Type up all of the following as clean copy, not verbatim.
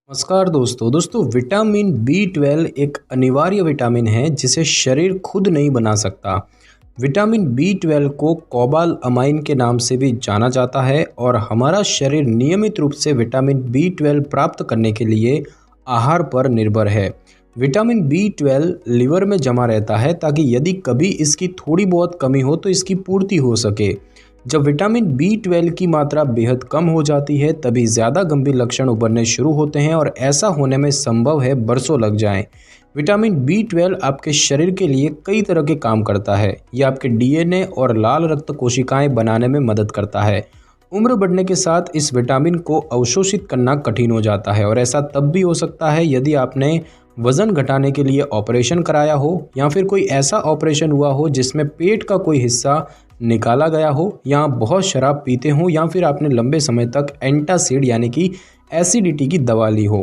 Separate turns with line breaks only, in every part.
नमस्कार दोस्तों vitamin B 12 एक अनिवार्य विटामिन है जिसे शरीर खुद नहीं बना सकता। विटामिन बी 12 को कोबाल अमाइन के नाम से भी जाना जाता है और हमारा शरीर नियमित रूप से विटामिन बी 12 प्राप्त करने के लिए आहार पर निर्भर है। विटामिन बी 12 लिवर में जमा रहता है ताकि यदि कभी इसकी थोड़ी बहुत कमी हो तो इसकी पूर्ति हो सके। जब विटामिन बी 12 की मात्रा बेहद कम हो जाती है तभी ज़्यादा गंभीर लक्षण उभरने शुरू होते हैं और ऐसा होने में संभव है बरसों लग जाएं। विटामिन बी 12 आपके शरीर के लिए कई तरह के काम करता है। यह आपके डीएनए और लाल रक्त कोशिकाएं बनाने में मदद करता है। उम्र बढ़ने के साथ इस विटामिन को अवशोषित करना कठिन हो जाता है और ऐसा तब भी हो सकता है यदि आपने वज़न घटाने के लिए ऑपरेशन कराया हो या फिर कोई ऐसा ऑपरेशन हुआ हो जिसमें पेट का कोई हिस्सा निकाला गया हो या बहुत शराब पीते हो या फिर आपने लंबे समय तक एंटासिड यानी कि एसिडिटी की दवा ली हो।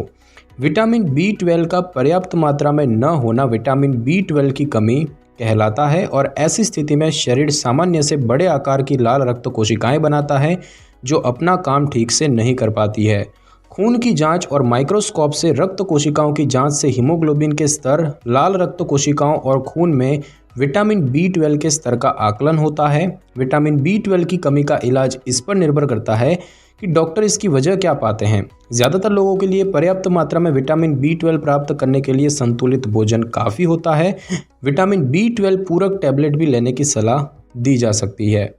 विटामिन बी 12 का पर्याप्त मात्रा में न होना विटामिन बी 12 की कमी कहलाता है और ऐसी स्थिति में शरीर सामान्य से बड़े आकार की लाल रक्त कोशिकाएं बनाता है जो अपना काम ठीक से नहीं कर पाती है। खून की जांच और माइक्रोस्कोप से रक्त कोशिकाओं की जांच से हीमोग्लोबिन के स्तर, लाल रक्त कोशिकाओं और खून में विटामिन बी 12 के स्तर का आकलन होता है। विटामिन बी 12 की कमी का इलाज इस पर निर्भर करता है कि डॉक्टर इसकी वजह क्या पाते हैं। ज़्यादातर लोगों के लिए पर्याप्त मात्रा में विटामिन बी 12 प्राप्त करने के लिए संतुलित भोजन काफ़ी होता है। विटामिन बी 12 पूरक टैबलेट भी लेने की सलाह दी जा सकती है।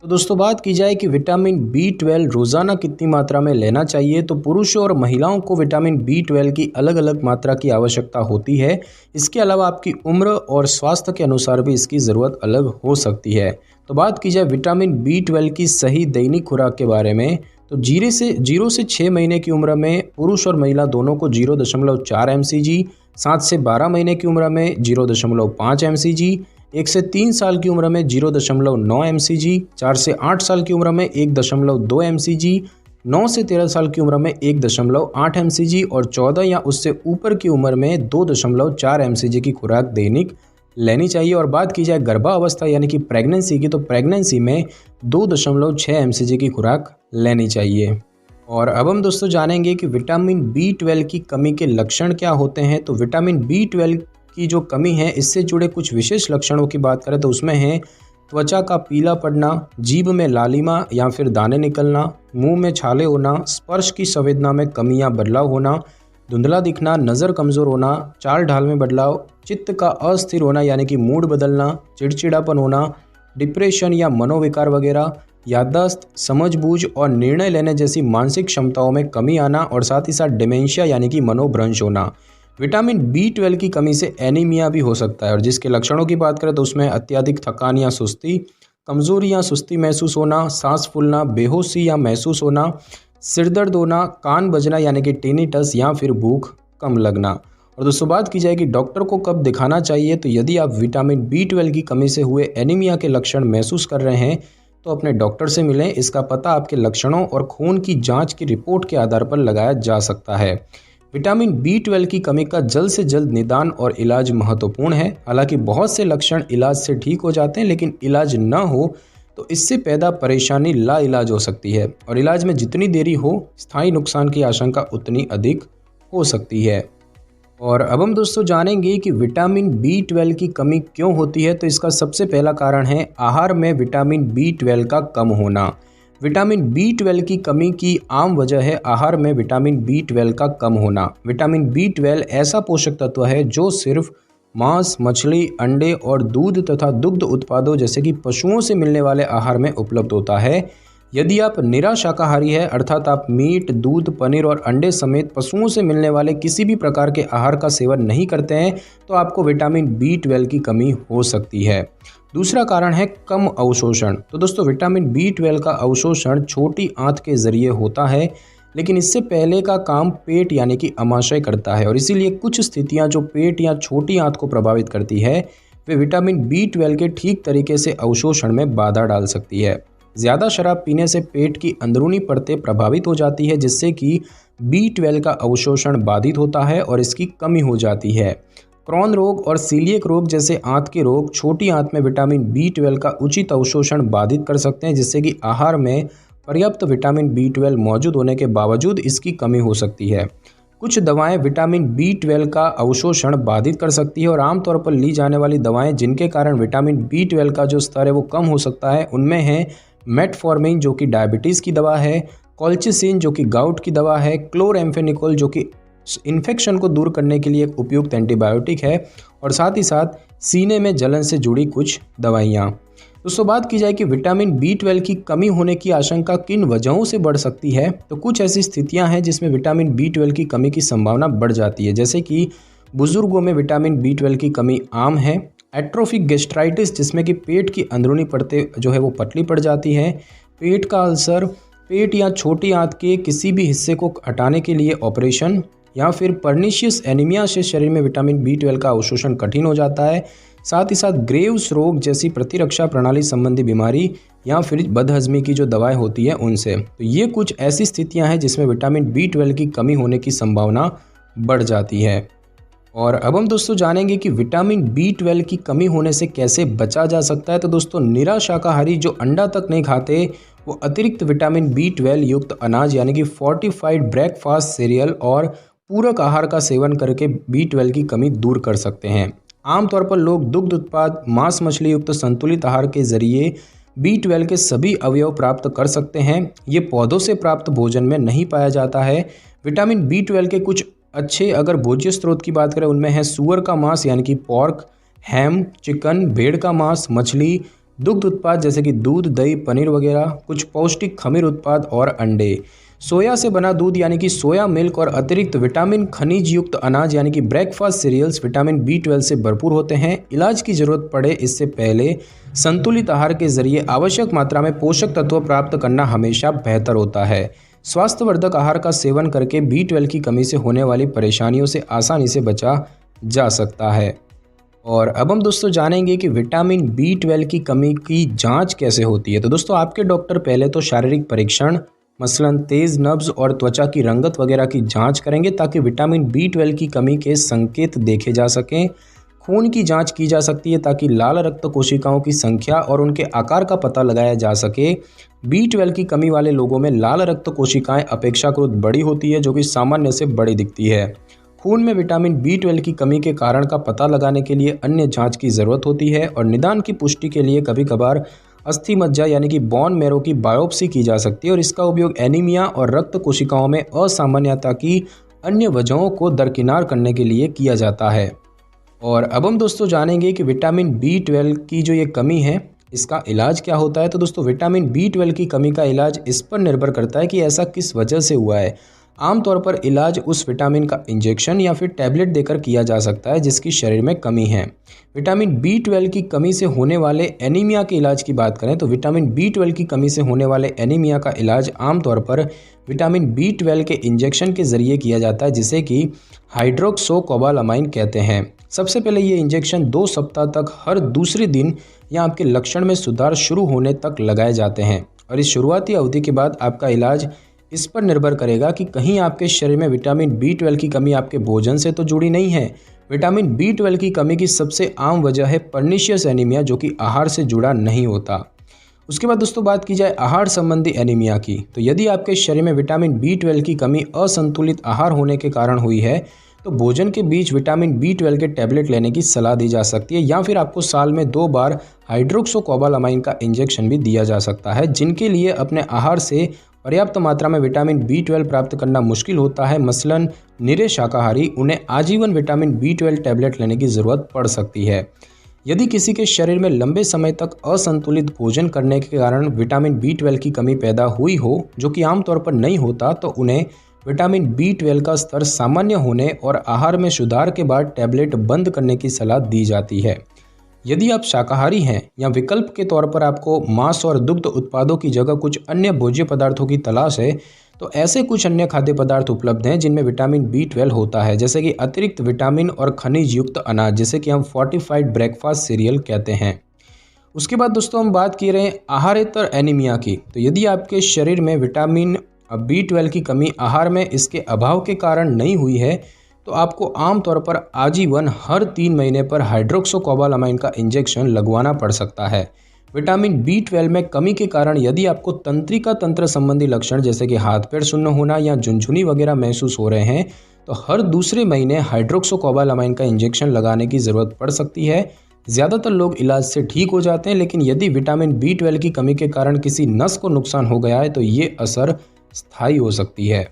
तो दोस्तों बात की जाए कि विटामिन बी 12 रोज़ाना कितनी मात्रा में लेना चाहिए, तो पुरुषों और महिलाओं को विटामिन बी 12 की अलग अलग मात्रा की आवश्यकता होती है। इसके अलावा आपकी उम्र और स्वास्थ्य के अनुसार भी इसकी ज़रूरत अलग हो सकती है। तो बात की जाए विटामिन बी 12 की सही दैनिक खुराक के बारे में, तो 0 से 6 महीने की उम्र में पुरुष और महिला दोनों को 0.4 mcg, 7 से 12 महीने की उम्र में 0.5 mcg, 1 से 3 साल की उम्र में 0.9 mcg, 4 से 8 साल की उम्र में 1.2 mcg, 9 से 13 साल की उम्र में 1.8 mcg और 14 या उससे ऊपर की उम्र में 2.4 mcg की खुराक दैनिक लेनी चाहिए। और बात की जाए गर्भावस्था यानी कि प्रेगनेंसी की, तो प्रेगनेंसी में 2.6 mcg की खुराक लेनी चाहिए। और अब हम दोस्तों जानेंगे कि विटामिन बी 12 की कमी के लक्षण क्या होते हैं। तो विटामिन बी 12 की जो कमी है इससे जुड़े कुछ विशेष लक्षणों की बात करें तो उसमें है त्वचा का पीला पड़ना, जीभ में लालिमा या फिर दाने निकलना, मुंह में छाले होना, स्पर्श की संवेदना में कमी या बदलाव होना, धुंधला दिखना, नज़र कमज़ोर होना, चाल ढाल में बदलाव, चित्त का अस्थिर होना यानी कि मूड बदलना, चिड़चिड़ापन होना, डिप्रेशन या मनोविकार वगैरह, याददाश्त, समझबूझ और निर्णय लेने जैसी मानसिक क्षमताओं में कमी आना और साथ ही साथ डिमेंशिया यानी कि मनोभ्रंश होना। विटामिन बी 12 की कमी से एनीमिया भी हो सकता है और जिसके लक्षणों की बात करें तो उसमें अत्यधिक थकान या सुस्ती, कमज़ोरी या सुस्ती महसूस होना, सांस फूलना, बेहोशी या महसूस होना, सिरदर्द होना, कान बजना यानी कि टिनिटस या फिर भूख कम लगना। और दोस्तों बात की जाए कि डॉक्टर को कब दिखाना चाहिए, तो यदि आप विटामिन बी 12 की कमी से हुए एनीमिया के लक्षण महसूस कर रहे हैं तो अपने डॉक्टर से मिलें। इसका पता आपके लक्षणों और खून की जाँच की रिपोर्ट के आधार पर लगाया जा सकता है। विटामिन बी 12 की कमी का जल्द से जल्द निदान और इलाज महत्वपूर्ण है। हालांकि बहुत से लक्षण इलाज से ठीक हो जाते हैं लेकिन इलाज न हो तो इससे पैदा परेशानी लाइलाज हो सकती है और इलाज में जितनी देरी हो स्थायी नुकसान की आशंका उतनी अधिक हो सकती है। और अब हम दोस्तों जानेंगे कि विटामिन बी 12 की कमी क्यों होती है। तो इसका सबसे पहला कारण है आहार में विटामिन बी 12 का कम होना। विटामिन बी 12 की कमी की आम वजह है आहार में विटामिन बी 12 का कम होना। विटामिन बी 12 ऐसा पोषक तत्व है जो सिर्फ मांस, मछली, अंडे और दूध तथा दुग्ध उत्पादों जैसे कि पशुओं से मिलने वाले आहार में उपलब्ध होता है। यदि आप निरा शाकाहारी है अर्थात आप मीट, दूध, पनीर और अंडे समेत पशुओं से मिलने वाले किसी भी प्रकार के आहार का सेवन नहीं करते हैं तो आपको विटामिन बी 12 की कमी हो सकती है। दूसरा कारण है कम अवशोषण। तो दोस्तों विटामिन बी 12 का अवशोषण छोटी आंत के जरिए होता है लेकिन इससे पहले का काम पेट यानी कि अमाशय करता है और इसीलिए कुछ स्थितियां जो पेट या छोटी आंत को प्रभावित करती है वे विटामिन बी 12 के ठीक तरीके से अवशोषण में बाधा डाल सकती है। ज़्यादा शराब पीने से पेट की अंदरूनी परतें प्रभावित हो जाती है जिससे कि बी 12 का अवशोषण बाधित होता है और इसकी कमी हो जाती है। क्रॉन रोग और सीलिएक रोग जैसे आंत के रोग छोटी आंत में विटामिन बी 12 का उचित अवशोषण बाधित कर सकते हैं जिससे कि आहार में पर्याप्त विटामिन बी 12 मौजूद होने के बावजूद इसकी कमी हो सकती है। कुछ दवाएं विटामिन B12 का अवशोषण बाधित कर सकती है और आमतौर पर ली जाने वाली दवाएं जिनके कारण विटामिन B12 का जो स्तर है वो कम हो सकता है उनमें है मेटफॉर्मिन जो कि डायबिटीज़ की दवा है, कॉल्चिसिन जो कि गाउट की दवा है, क्लोरएम्फेनिकोल जो कि इन्फेक्शन को दूर करने के लिए एक उपयुक्त एंटीबायोटिक है और साथ ही साथ सीने में जलन से जुड़ी कुछ दवाइयाँ। दोस्तों बात की जाए कि विटामिन B12 की कमी होने की आशंका किन वजहों से बढ़ सकती है, तो कुछ ऐसी स्थितियां हैं जिसमें विटामिन B12 की कमी की संभावना बढ़ जाती है, जैसे कि बुजुर्गों में विटामिन B12 की कमी आम है, एट्रोफिक गैस्ट्राइटिस जिसमें कि पेट की अंदरूनी परतें जो है वो पतली पड़ जाती हैं, पेट का अल्सर, पेट या छोटी आंत के किसी भी हिस्से को हटाने के लिए ऑपरेशन, या फिर पर्निशियस एनीमिया से शरीर में विटामिन B12 का अवशोषण कठिन हो जाता है, साथ ही साथ ग्रेव्स रोग जैसी प्रतिरक्षा प्रणाली संबंधी बीमारी या फिर बदहजमी की जो दवाएं होती है उनसे। तो ये कुछ ऐसी स्थितियां हैं जिसमें विटामिन B12 की कमी होने की संभावना बढ़ जाती है। और अब हम दोस्तों जानेंगे कि विटामिन B12 की कमी होने से कैसे बचा जा सकता है। तो दोस्तों निरा शाकाहारी जो अंडा तक नहीं खाते वो अतिरिक्त विटामिन B12 युक्त अनाज यानी कि फोर्टिफाइड ब्रेकफास्ट सीरियल और पूरक आहार का सेवन करके B12 की कमी दूर कर सकते हैं। आमतौर पर लोग दुग्ध उत्पाद, मांस मछली युक्त संतुलित आहार के जरिए B12 के सभी अवयव प्राप्त कर सकते हैं। ये पौधों से प्राप्त भोजन में नहीं पाया जाता है। विटामिन B12 के कुछ अच्छे अगर भोज्य स्रोत की बात करें उनमें है सूअर का मांस यानी कि पॉर्क, हैम, चिकन, भेड़ का मांस, मछली, दुग्ध उत्पाद जैसे कि दूध, दही, पनीर वगैरह, कुछ पौष्टिक खमीर उत्पाद और अंडे, सोया से बना दूध यानी कि सोया मिल्क और अतिरिक्त विटामिन खनिज युक्त अनाज यानी कि ब्रेकफास्ट सीरियल्स विटामिन B12 से भरपूर होते हैं। इलाज की जरूरत पड़े इससे पहले संतुलित आहार के जरिए आवश्यक मात्रा में पोषक तत्व प्राप्त करना हमेशा बेहतर होता है। स्वास्थ्यवर्धक आहार का सेवन करके B12 की कमी से होने वाली परेशानियों से आसानी से बचा जा सकता है। और अब हम दोस्तों जानेंगे कि विटामिन B12 की कमी की जांच कैसे होती है। तो दोस्तों आपके डॉक्टर पहले तो शारीरिक परीक्षण मसलन तेज़ नब्ज़ और त्वचा की रंगत वगैरह की जांच करेंगे ताकि विटामिन B12 की कमी के संकेत देखे जा सकें। खून की जांच की जा सकती है ताकि लाल रक्त कोशिकाओं की संख्या और उनके आकार का पता लगाया जा सके। B12 की कमी वाले लोगों में लाल रक्त कोशिकाएं अपेक्षाकृत बड़ी होती है जो कि सामान्य से बड़ी दिखती है। खून में विटामिन B12 की कमी के कारण का पता लगाने के लिए अन्य जांच की ज़रूरत होती है और निदान की पुष्टि के लिए कभी कभार अस्थि मज्जा यानी कि बोन मैरो की बायोप्सी की जा सकती है और इसका उपयोग एनीमिया और रक्त कोशिकाओं में असामान्यता की अन्य वजहों को दरकिनार करने के लिए किया जाता है। और अब हम दोस्तों जानेंगे कि विटामिन B12 की जो ये कमी है इसका इलाज क्या होता है। तो दोस्तों विटामिन B12 की कमी का इलाज इस पर निर्भर करता है कि ऐसा किस वजह से हुआ है। आमतौर पर इलाज उस विटामिन का इंजेक्शन या फिर टैबलेट देकर किया जा सकता है जिसकी शरीर में कमी है। विटामिन B12 की कमी से होने वाले एनीमिया के इलाज की बात करें तो विटामिन B12 की कमी से होने वाले एनीमिया का इलाज आमतौर पर विटामिन B12 के इंजेक्शन के जरिए किया जाता है जिसे कि हाइड्रोक्सोकोबालामाइन कहते हैं। सबसे पहले ये इंजेक्शन 2 सप्ताह तक हर दूसरे दिन या आपके लक्षण में सुधार शुरू होने तक लगाए जाते हैं और इस शुरुआती अवधि के बाद आपका इलाज इस पर निर्भर करेगा कि कहीं आपके शरीर में विटामिन B12 की कमी आपके भोजन से तो जुड़ी नहीं है। विटामिन B12 की कमी की सबसे आम वजह है पर्निशियस एनीमिया जो कि आहार से जुड़ा नहीं होता। उसके बाद दोस्तों बात की जाए आहार संबंधी एनीमिया की, तो यदि आपके शरीर में विटामिन B12 की कमी असंतुलित आहार होने के कारण हुई है तो भोजन के बीच विटामिन B12 के टैबलेट लेने की सलाह दी जा सकती है या फिर आपको साल में 2 बार हाइड्रोक्सोकोबालामाइन का इंजेक्शन भी दिया जा सकता है। जिनके लिए अपने आहार से पर्याप्त मात्रा में विटामिन B12 प्राप्त करना मुश्किल होता है, मसलन निरे शाकाहारी, उन्हें आजीवन विटामिन B12 टैबलेट लेने की ज़रूरत पड़ सकती है। यदि किसी के शरीर में लंबे समय तक असंतुलित भोजन करने के कारण विटामिन B12 की कमी पैदा हुई हो जो कि आमतौर पर नहीं होता, तो उन्हें विटामिन B12 का स्तर सामान्य होने और आहार में सुधार के बाद टैबलेट बंद करने की सलाह दी जाती है। यदि आप शाकाहारी हैं या विकल्प के तौर पर आपको मांस और दुग्ध उत्पादों की जगह कुछ अन्य भोज्य पदार्थों की तलाश है तो ऐसे कुछ अन्य खाद्य पदार्थ उपलब्ध हैं जिनमें विटामिन B12 होता है, जैसे कि अतिरिक्त विटामिन और खनिज युक्त अनाज जिसे कि हम फोर्टिफाइड ब्रेकफास्ट सीरियल कहते हैं। उसके बाद दोस्तों हम बात कर रहे हैं आहारेतर एनीमिया की, तो यदि आपके शरीर में विटामिन B12 की कमी आहार में इसके अभाव के कारण नहीं हुई है तो आपको आमतौर पर आजीवन हर 3 महीने पर हाइड्रोक्सोकोबालामाइन का इंजेक्शन लगवाना पड़ सकता है। विटामिन B12 में कमी के कारण यदि आपको तंत्रिका तंत्र संबंधी लक्षण जैसे कि हाथ पैर सुन्न होना या झुनझुनी वगैरह महसूस हो रहे हैं तो हर दूसरे महीने हाइड्रोक्सोकोबालामाइन का इंजेक्शन लगाने की ज़रूरत पड़ सकती है। ज़्यादातर लोग इलाज से ठीक हो जाते हैं, लेकिन यदि विटामिन B12 की कमी के कारण किसी नस को नुकसान हो गया है तो ये असर स्थायी हो सकती है।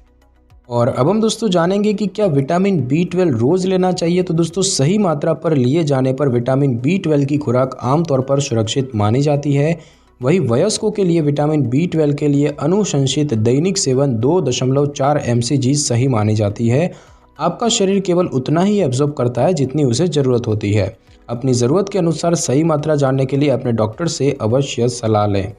और अब हम दोस्तों जानेंगे कि क्या विटामिन B12 रोज़ लेना चाहिए। तो दोस्तों सही मात्रा पर लिए जाने पर विटामिन B12 की खुराक आमतौर पर सुरक्षित मानी जाती है। वहीं वयस्कों के लिए विटामिन B12 के लिए अनुशंसित दैनिक सेवन 2.4 mcg सही मानी जाती है। आपका शरीर केवल उतना ही एब्जॉर्ब करता है जितनी उसे ज़रूरत होती है। अपनी ज़रूरत के अनुसार सही मात्रा जानने के लिए अपने डॉक्टर से अवश्य सलाह लें।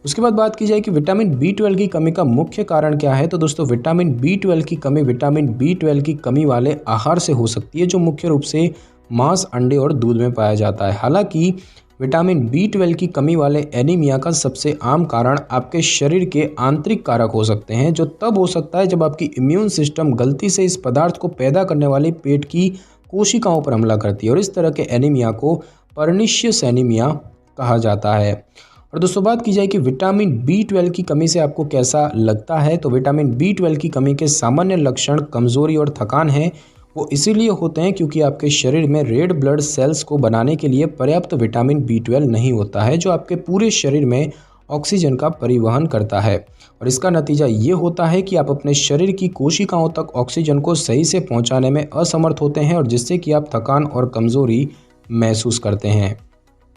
उसके बाद बात की जाए कि विटामिन B12 की कमी का मुख्य कारण क्या है। तो दोस्तों विटामिन B12 की कमी विटामिन B12 की कमी वाले आहार से हो सकती है, जो मुख्य रूप से मांस, अंडे और दूध में पाया जाता है। हालांकि विटामिन B12 की कमी वाले एनीमिया का सबसे आम कारण आपके शरीर के आंतरिक कारक हो सकते हैं, जो तब हो सकता है जब आपकी इम्यून सिस्टम गलती से इस पदार्थ को पैदा करने वाले पेट की कोशिकाओं पर हमला करती है, और इस तरह के एनीमिया को पर्निशियस एनीमिया कहा जाता है। और दोस्तों बात की जाए कि विटामिन B12 की कमी से आपको कैसा लगता है। तो विटामिन B12 की कमी के सामान्य लक्षण कमज़ोरी और थकान हैं। वो इसीलिए होते हैं क्योंकि आपके शरीर में रेड ब्लड सेल्स को बनाने के लिए पर्याप्त विटामिन B12 नहीं होता है, जो आपके पूरे शरीर में ऑक्सीजन का परिवहन करता है। और इसका नतीजा ये होता है कि आप अपने शरीर की कोशिकाओं तक ऑक्सीजन को सही से पहुंचाने में असमर्थ होते हैं, और जिससे कि आप थकान और कमज़ोरी महसूस करते हैं।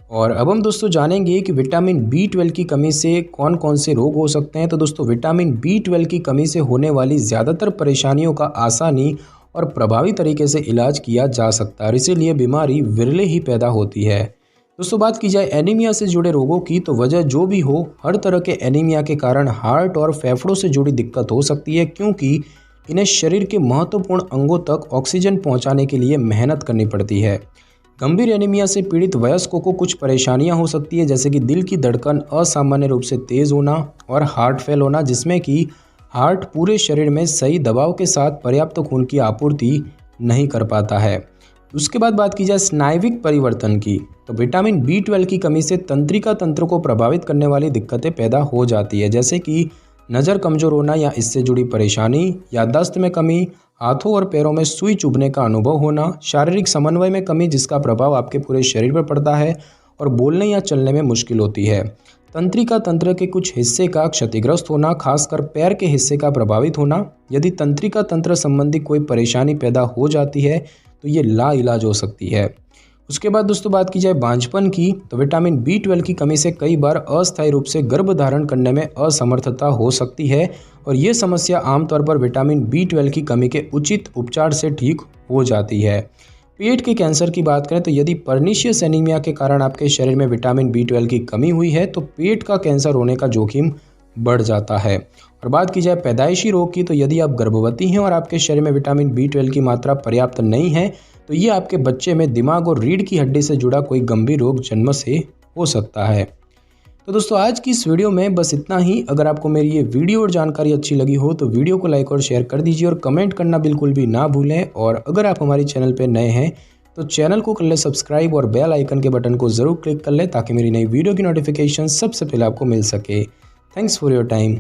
और अब हम दोस्तों जानेंगे कि विटामिन B12 की कमी से कौन कौन से रोग हो सकते हैं। तो दोस्तों विटामिन B12 की कमी से होने वाली ज़्यादातर परेशानियों का आसानी और प्रभावी तरीके से इलाज किया जा सकता है, और इसीलिए बीमारी विरले ही पैदा होती है। दोस्तों बात की जाए एनीमिया से जुड़े रोगों की, तो वजह जो भी हो, हर तरह के एनीमिया के कारण हार्ट और फेफड़ों से जुड़ी दिक्कत हो सकती है, क्योंकि इन्हें शरीर के महत्वपूर्ण अंगों तक ऑक्सीजन पहुँचाने के लिए मेहनत करनी पड़ती है। गंभीर एनीमिया से पीड़ित वयस्कों को कुछ परेशानियां हो सकती है, जैसे कि दिल की धड़कन असामान्य रूप से तेज़ होना और हार्ट फेल होना, जिसमें कि हार्ट पूरे शरीर में सही दबाव के साथ पर्याप्त खून की आपूर्ति नहीं कर पाता है। उसके बाद बात की जाए स्नायुविक परिवर्तन की, तो विटामिन B12 की कमी से तंत्रिका तंत्र को प्रभावित करने वाली दिक्कतें पैदा हो जाती है, जैसे कि नज़र कमज़ोर होना या इससे जुड़ी परेशानी, याददाश्त में कमी, हाथों और पैरों में सुई चुभने का अनुभव होना, शारीरिक समन्वय में कमी जिसका प्रभाव आपके पूरे शरीर पर पड़ता है, और बोलने या चलने में मुश्किल होती है। तंत्रिका तंत्र के कुछ हिस्से का क्षतिग्रस्त होना, खासकर पैर के हिस्से का प्रभावित होना। यदि तंत्रिका तंत्र संबंधी कोई परेशानी पैदा हो जाती है तो ये लाइलाज हो सकती है। उसके बाद दोस्तों बात की जाए बांझपन की, तो विटामिन B12 की कमी से कई बार अस्थायी रूप से गर्भ धारण करने में असमर्थता हो सकती है, और ये समस्या आमतौर पर विटामिन B12 की कमी के उचित उपचार से ठीक हो जाती है। पेट के कैंसर की बात करें, तो यदि पर्निशियस एनीमिया के कारण आपके शरीर में विटामिन B12 की कमी हुई है तो पेट का कैंसर होने का जोखिम बढ़ जाता है। और बात की जाए पैदाइशी रोग की, तो यदि आप गर्भवती हैं और आपके शरीर में विटामिन B12 की मात्रा पर्याप्त नहीं है तो ये आपके बच्चे में दिमाग और रीढ़ की हड्डी से जुड़ा कोई गंभीर रोग जन्म से हो सकता है। तो दोस्तों आज की इस वीडियो में बस इतना ही। अगर आपको मेरी ये वीडियो और जानकारी अच्छी लगी हो तो वीडियो को लाइक और शेयर कर दीजिए, और कमेंट करना बिल्कुल भी ना भूलें। और अगर आप हमारे चैनल पर नए हैं तो चैनल को कर लें सब्सक्राइब, और बेल आइकन के बटन को ज़रूर क्लिक कर लें ताकि मेरी नई वीडियो की नोटिफिकेशन सबसे पहले आपको मिल सके। Thanks for your time.